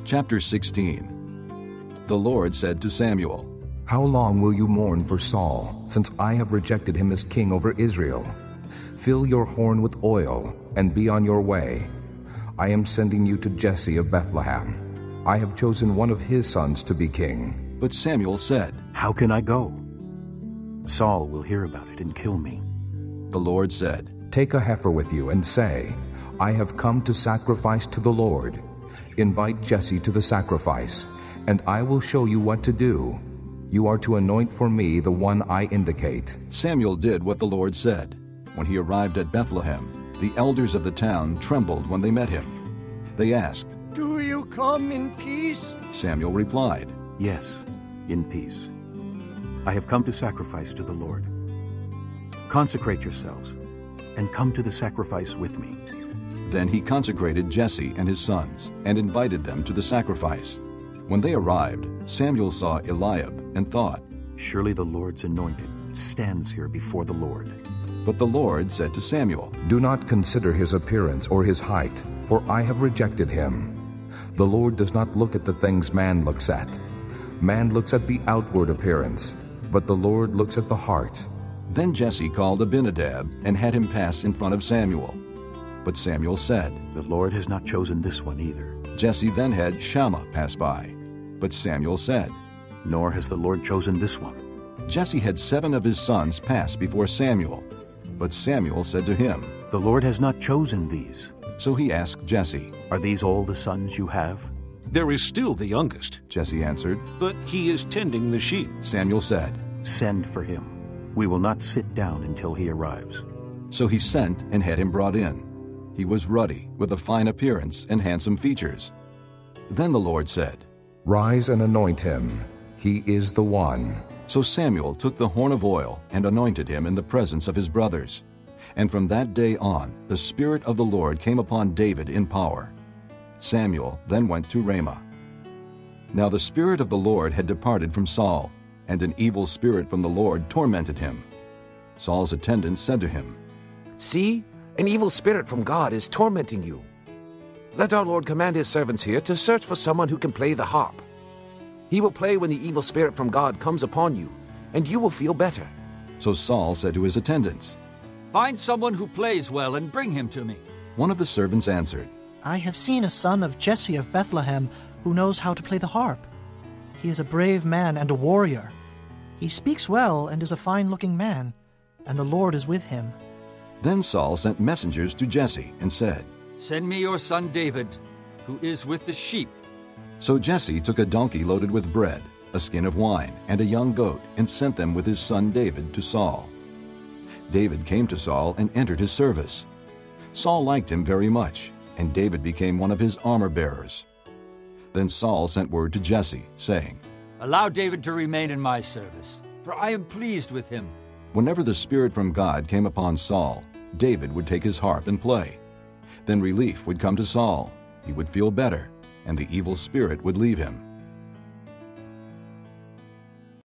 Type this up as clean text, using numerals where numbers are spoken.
Chapter 16. The Lord said to Samuel, How long will you mourn for Saul, since I have rejected him as king over Israel? Fill your horn with oil, and be on your way. I am sending you to Jesse of Bethlehem. I have chosen one of his sons to be king. But Samuel said, How can I go? Saul will hear about it and kill me. The Lord said, Take a heifer with you and say, I have come to sacrifice to the Lord. Invite Jesse to the sacrifice, and I will show you what to do. You are to anoint for me the one I indicate. Samuel did what the Lord said. When he arrived at Bethlehem, the elders of the town trembled when they met him. They asked, Do you come in peace? Samuel replied, Yes, in peace. I have come to sacrifice to the Lord. Consecrate yourselves, and come to the sacrifice with me. Then he consecrated Jesse and his sons, and invited them to the sacrifice. When they arrived, Samuel saw Eliab and thought, Surely the Lord's anointed stands here before the Lord. But the Lord said to Samuel, Do not consider his appearance or his height, for I have rejected him. The Lord does not look at the things man looks at. Man looks at the outward appearance, but the Lord looks at the heart. Then Jesse called Abinadab and had him pass in front of Samuel. But Samuel said, The Lord has not chosen this one either. Jesse then had Shammah pass by. But Samuel said, Nor has the Lord chosen this one. Jesse had 7 of his sons pass before Samuel. But Samuel said to him, The Lord has not chosen these. So he asked Jesse, Are these all the sons you have? There is still the youngest, Jesse answered. but he is tending the sheep. Samuel said, Send for him. We will not sit down until he arrives. So he sent and had him brought in. He was ruddy, with a fine appearance and handsome features. Then the Lord said, Rise and anoint him. He is the one. So Samuel took the horn of oil and anointed him in the presence of his brothers. And from that day on, the Spirit of the Lord came upon David in power. Samuel then went to Ramah. Now the Spirit of the Lord had departed from Saul, and an evil spirit from the Lord tormented him. Saul's attendants said to him, See, an evil spirit from God is tormenting you. Let our Lord command his servants here to search for someone who can play the harp. He will play when the evil spirit from God comes upon you, and you will feel better. So Saul said to his attendants, Find someone who plays well and bring him to me. One of the servants answered, I have seen a son of Jesse of Bethlehem who knows how to play the harp. He is a brave man and a warrior. He speaks well and is a fine-looking man, and the Lord is with him. Then Saul sent messengers to Jesse and said, Send me your son David, who is with the sheep. So Jesse took a donkey loaded with bread, a skin of wine, and a young goat, and sent them with his son David to Saul. David came to Saul and entered his service. Saul liked him very much, and David became one of his armor-bearers. Then Saul sent word to Jesse, saying, Allow David to remain in my service, for I am pleased with him. Whenever the Spirit from God came upon Saul, David would take his harp and play. Then relief would come to Saul. He would feel better, and the evil spirit would leave him.